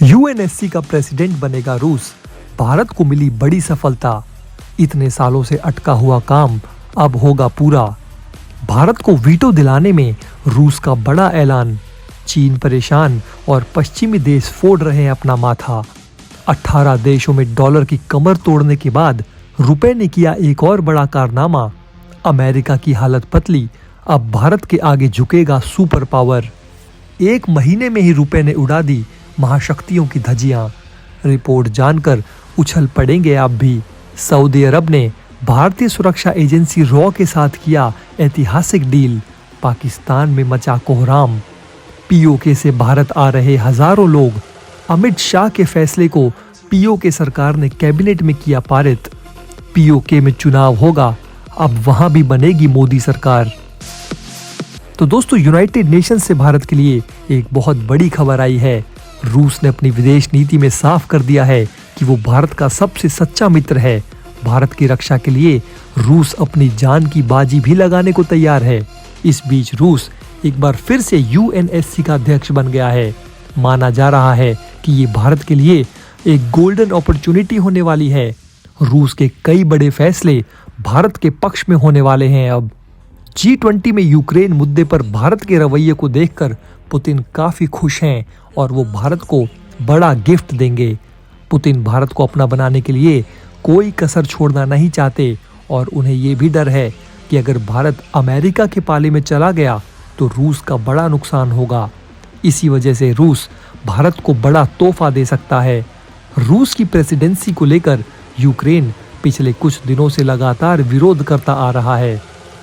UNSC का president बनेगा रूस। भारत को मिली बड़ी सफलता। इतने सालों से अटका हुआ काम अब होगा पूरा। भारत को वीटो दिलाने में रूस का बड़ा ऐलान। चीन परेशान और पश्चिमी देश फोड़ रहे हैं अपना माथा। 18 देशों में डॉलर की कमर तोड़ने के बाद रुपए ने किया एक और बड़ा कारनामा। अमेरिका की हालत पतली, अब भारत के आगे झुकेगा सुपर पावर। एक महीने में ही रुपए ने उड़ा दी महाशक्तियों की धज्जियां। रिपोर्ट जानकर उछल पड़ेंगे आप भी। सऊदी अरब ने भारतीय सुरक्षा एजेंसी रॉ के साथ किया ऐतिहासिक डील। पाकिस्तान में मचा कोहराम। पीओके से भारत आ रहे हजारों लोग। अमित शाह के फैसले को पीओके सरकार ने कैबिनेट में किया पारित। पीओके में चुनाव होगा, अब वहां भी बनेगी मोदी सरकार। तो दोस्तों, यूनाइटेड नेशंस से भारत के लिए एक बहुत बड़ी खबर आई है। रूस ने अपनी विदेश नीति में साफ कर दिया है कि वो भारत का सबसे सच्चा मित्र है। भारत की रक्षा के लिए रूस अपनी जान की बाजी भी लगाने को तैयार है। इस बीच रूस एक बार फिर से यूएनएससी का अध्यक्ष बन गया है। माना जा रहा है कि ये भारत के लिए एक गोल्डन अपॉर्चुनिटी होने वाली है। रूस के कई बड़े फैसले भारत के पक्ष में होने वाले हैं। अब G20 में यूक्रेन मुद्दे पर भारत के रवैये को देखकर पुतिन काफी खुश हैं और वो भारत को बड़ा गिफ्ट देंगे। पुतिन भारत को अपना बनाने के लिए कोई कसर छोड़ना नहीं चाहते और उन्हें ये भी डर है कि अगर भारत अमेरिका के पाले में चला गया तो रूस का बड़ा नुकसान होगा। इसी वजह से रूस भारत को बड़ा तोहफा दे सकता है। रूस की प्रेसिडेंसी को लेकर यूक्रेन पिछले कुछ दिनों से लगातार विरोध करता आ रहा है।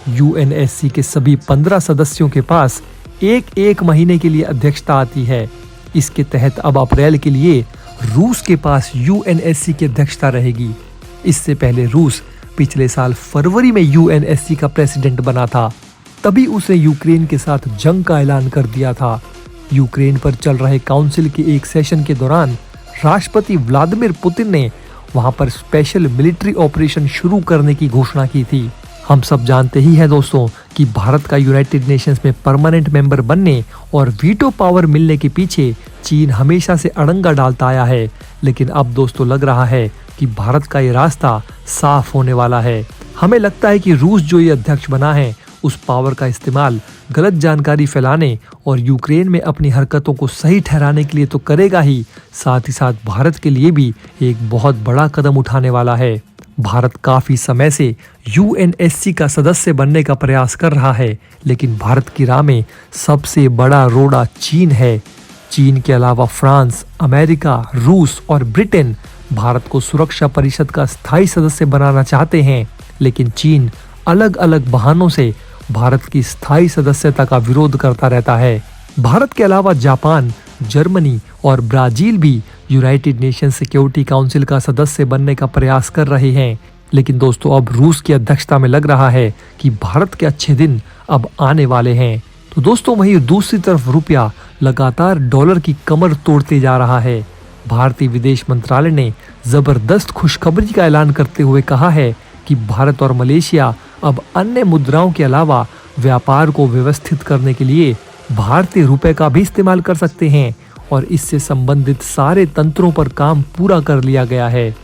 यूएनएससी के सभी 15 सदस्यों के पास एक महीने के लिए अध्यक्षता आती है। इसके तहत अब अप्रैल के लिए रूस के पास यूएनएससी की अध्यक्षता रहेगी। इससे पहले रूस पिछले साल फरवरी में यूएनएससी का प्रेसिडेंट बना था। तभी उसने यूक्रेन के साथ जंग का ऐलान कर दिया था। यूक्रेन पर चल रहे काउंसिल के एक सेशन के दौरान राष्ट्रपति व्लादिमीर पुतिन ने वहां पर स्पेशल मिलिट्री ऑपरेशन शुरू करने की घोषणा की थी। हम सब जानते ही हैं दोस्तों कि भारत का यूनाइटेड नेशंस में परमानेंट मेंबर बनने और वीटो पावर मिलने के पीछे चीन हमेशा से अड़ंगा डालता आया है। लेकिन अब दोस्तों लग रहा है कि भारत का ये रास्ता साफ होने वाला है। हमें लगता है कि रूस जो ये अध्यक्ष बना है उस पावर का इस्तेमाल गलत जानकारी फैलाने और यूक्रेन में अपनी हरकतों को सही ठहराने के लिए तो करेगा ही, साथ ही साथ भारत के लिए भी एक बहुत बड़ा कदम उठाने वाला है। भारत काफी समय से यूएनएससी का सदस्य बनने का प्रयास कर रहा है, लेकिन भारत की राह में सबसे बड़ा रोड़ा चीन है। चीन के अलावा फ्रांस, अमेरिका, रूस और ब्रिटेन भारत को सुरक्षा परिषद का स्थायी सदस्य बनाना चाहते हैं, लेकिन चीन अलग अलग बहानों से भारत की स्थायी सदस्यता का विरोध करता रहता है। भारत के अलावा जापान, जर्मनी और ब्राजील भी यूनाइटेड नेशन सिक्योरिटी काउंसिल का सदस्य बनने का प्रयास कर रहे हैं। लेकिन दोस्तों, अब रूस की अध्यक्षता में लग रहा है कि भारत के अच्छे दिन अब आने वाले हैं। तो दोस्तों, वहीं दूसरी तरफ रुपया लगातार डॉलर की कमर तोड़ते जा रहा है। भारतीय विदेश मंत्रालय ने जबरदस्त खुशखबरी का ऐलान करते हुए कहा है कि भारत और मलेशिया अब अन्य मुद्राओं के अलावा व्यापार को व्यवस्थित करने के लिए भारतीय रुपए का भी इस्तेमाल कर सकते हैं और इससे संबंधित सारे तंत्रों पर काम पूरा कर लिया गया है।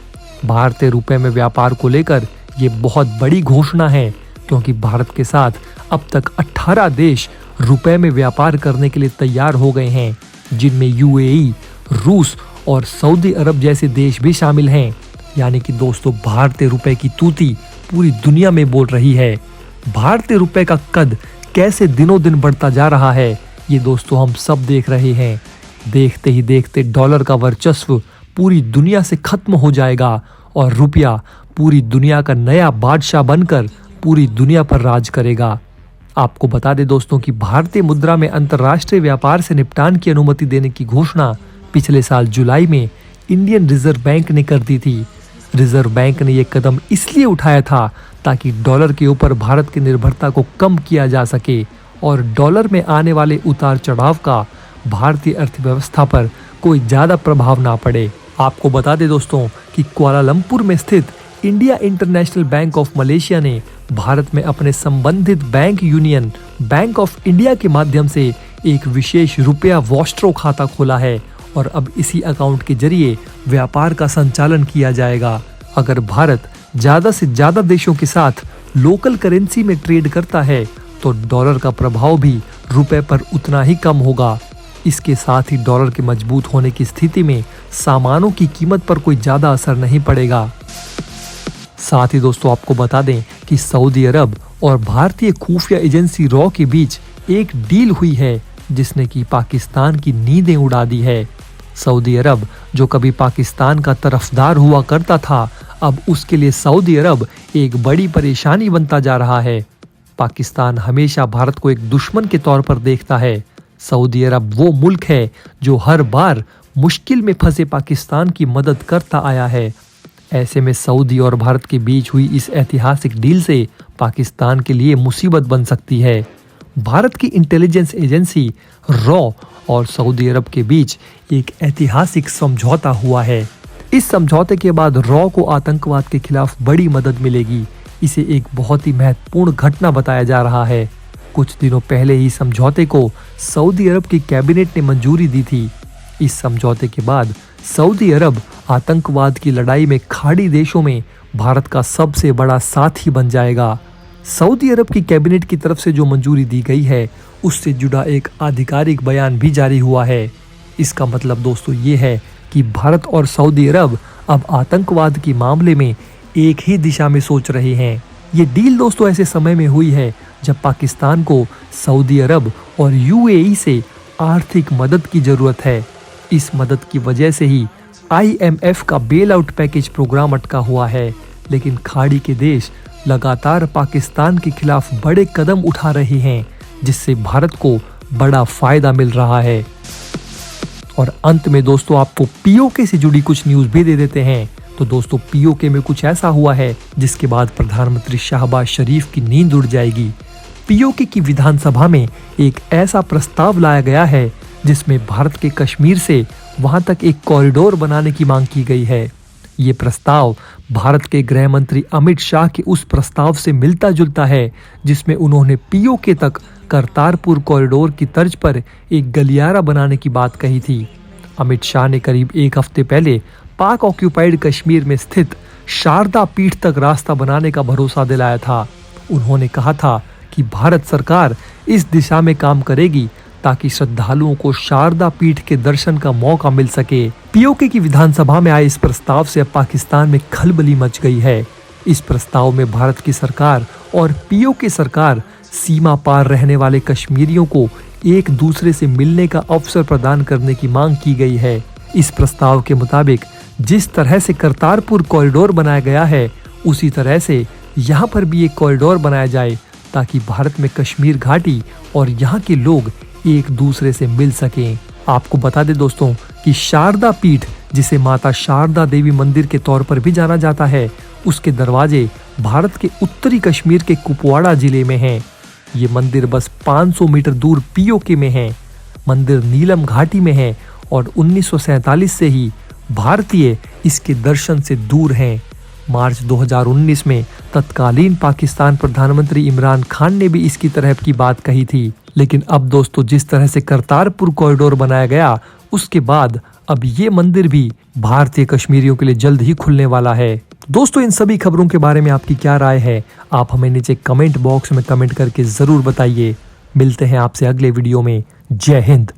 भारतीय रुपए में व्यापार को लेकर ये बहुत बड़ी घोषणा है, क्योंकि भारत के साथ अब तक 18 देश रुपए में व्यापार करने के लिए तैयार हो गए हैं, जिनमें यूएई, रूस और सऊदी अरब जैसे देश भी शामिल हैं। यानी कि दोस्तों, भारतीय रुपए की तूती पूरी दुनिया में बोल रही है। भारतीय रुपए का कद कैसे दिनों दिन बढ़ता जा रहा है, ये दोस्तों हम सब देख रहे हैं। देखते ही देखते डॉलर का वर्चस्व पूरी दुनिया से खत्म हो जाएगा और रुपया पूरी दुनिया का नया बादशाह बनकर पूरी दुनिया पर राज करेगा। आपको बता दें दोस्तों कि भारतीय मुद्रा में अंतर्राष्ट्रीय व्यापार से निपटान की अनुमति देने की घोषणा पिछले साल जुलाई में इंडियन रिजर्व बैंक ने कर दी थी। रिजर्व बैंक ने यह कदम इसलिए उठाया था ताकि डॉलर के ऊपर भारत की निर्भरता को कम किया जा सके और डॉलर में आने वाले उतार चढ़ाव का भारतीय अर्थव्यवस्था पर कोई ज्यादा प्रभाव ना पड़े। आपको बता दें दोस्तों कि कुआलालंपुर में स्थित India international bank of Malaysia ने भारत में अपने संबंधित bank union bank of India के माध्यम से एक विशेष रुपया वॉस्ट्रो खाता खोला है और अब इसी अकाउंट के जरिए व्यापार का संचालन किया जाएगा। अगर भारत ज्यादा से ज्यादा देशों के साथ लोकल करेंसी में ट्रेड करता है तो डॉलर का प्रभाव भी रुपए पर उतना ही कम होगा। इसके साथ ही डॉलर के मजबूत होने की स्थिति में सामानों की कीमत पर कोई ज्यादा असर नहीं पड़ेगा। साथ ही दोस्तों आपको बता दें कि सऊदी अरब और भारतीय खुफिया एजेंसी रॉ के बीच एक डील हुई है जिसने कि पाकिस्तान की नींदें उड़ा दी है। सऊदी अरब जो कभी पाकिस्तान का तरफदार हुआ करता था, अब उसके लिए सऊदी अरब एक बड़ी परेशानी बनता जा रहा है। पाकिस्तान हमेशा भारत को एक दुश्मन के तौर पर देखता है। सऊदी अरब वो मुल्क है जो हर बार मुश्किल में फंसे पाकिस्तान की मदद करता आया है। ऐसे में सऊदी और भारत के बीच हुई इस ऐतिहासिक डील से पाकिस्तान के लिए मुसीबत बन सकती है। भारत की इंटेलिजेंस एजेंसी रॉ और सऊदी अरब के बीच एक ऐतिहासिक समझौता हुआ है। इस समझौते के बाद रॉ को आतंकवाद के खिलाफ बड़ी मदद मिलेगी। इसे एक बहुत ही महत्वपूर्ण घटना बताया जा रहा है। कुछ दिनों पहले ही समझौते को सऊदी अरब की कैबिनेट ने मंजूरी दी थी। इस समझौते के बाद सऊदी अरब आतंकवाद की लड़ाई में खाड़ी देशों में भारत का सबसे बड़ा साथी बन जाएगा। सऊदी अरब की कैबिनेट की तरफ से जो मंजूरी दी गई है उससे जुड़ा एक आधिकारिक बयान भी जारी हुआ है। इसका मतलब दोस्तों ये है कि भारत और सऊदी अरब अब आतंकवाद के मामले में एक ही दिशा में सोच रहे हैं। ये डील दोस्तों ऐसे समय में हुई है जब पाकिस्तान को सऊदी अरब और यूएई से आर्थिक मदद की जरूरत है। इस मदद की वजह से ही IMF का बेल आउट पैकेज प्रोग्राम अटका हुआ है, लेकिन खाड़ी के देश लगातार पाकिस्तान के खिलाफ बड़े कदम उठा रहे हैं जिससे भारत को बड़ा फायदा मिल रहा है। और अंत में दोस्तों आपको पीओके से जुड़ी कुछ न्यूज़ भी दे देते हैं। तो दोस्तों पीओके में कुछ ऐसा हुआ है जिसके बाद प्रधानमंत्री शहबाज शरीफ की नींद उड़ जाएगी। पीओके की विधानसभा में एक ऐसा प्रस्ताव लाया गया है जिसमें भारत के कश्मीर से वहां तक एक कॉरिडोर बनाने की मांग की गई है। ये प्रस्ताव भारत के गृह मंत्री अमित शाह के उस प्रस्ताव से मिलता जुलता है जिसमें उन्होंने पीओके तक करतारपुर कॉरिडोर की तर्ज पर एक गलियारा बनाने की बात कही थी। अमित शाह ने करीब एक हफ्ते पहले पाक ऑक्यूपाइड कश्मीर में स्थित शारदा पीठ तक रास्ता बनाने का भरोसा दिलाया था। उन्होंने कहा था कि भारत सरकार इस दिशा में काम करेगी ताकि श्रद्धालुओं को शारदा पीठ के दर्शन का मौका मिल सके। पीओके की विधानसभा में आए इस प्रस्ताव से अब पाकिस्तान में खलबली मच गई है। इस प्रस्ताव में भारत की सरकार और पीओके सरकार सीमा पार रहने वाले कश्मीरियों को एक दूसरे से मिलने का अवसर प्रदान करने की मांग की गई है। इस प्रस्ताव के मुताबिक जिस तरह से करतारपुर कॉरिडोर बनाया गया है उसी तरह से यहाँ पर भी एक कॉरिडोर बनाया जाए ताकि भारत में कश्मीर घाटी और यहाँ के लोग एक दूसरे से मिल सकें। आपको बता दें दोस्तों कि शारदा पीठ, जिसे माता शारदा देवी मंदिर के तौर पर भी जाना जाता है, उसके दरवाजे भारत के उत्तरी कश्मीर के कुपवाड़ा जिले में हैं। ये मंदिर बस 500 मीटर दूर पीओके में है। मंदिर नीलम घाटी में है और 1947 से ही भारतीय इसके दर्शन से दूर हैं। मार्च 2019 में तत्कालीन पाकिस्तान प्रधानमंत्री इमरान खान ने भी इसकी तरह की बात कही थी। लेकिन अब दोस्तों जिस तरह से करतारपुर कॉरिडोर बनाया गया उसके बाद अब ये मंदिर भी भारतीय कश्मीरियों के लिए जल्द ही खुलने वाला है। दोस्तों इन सभी खबरों के बारे में आपकी क्या राय है, आप हमें नीचे कमेंट बॉक्स में कमेंट करके जरूर बताइए। मिलते हैं आपसे अगले वीडियो में। जय हिंद।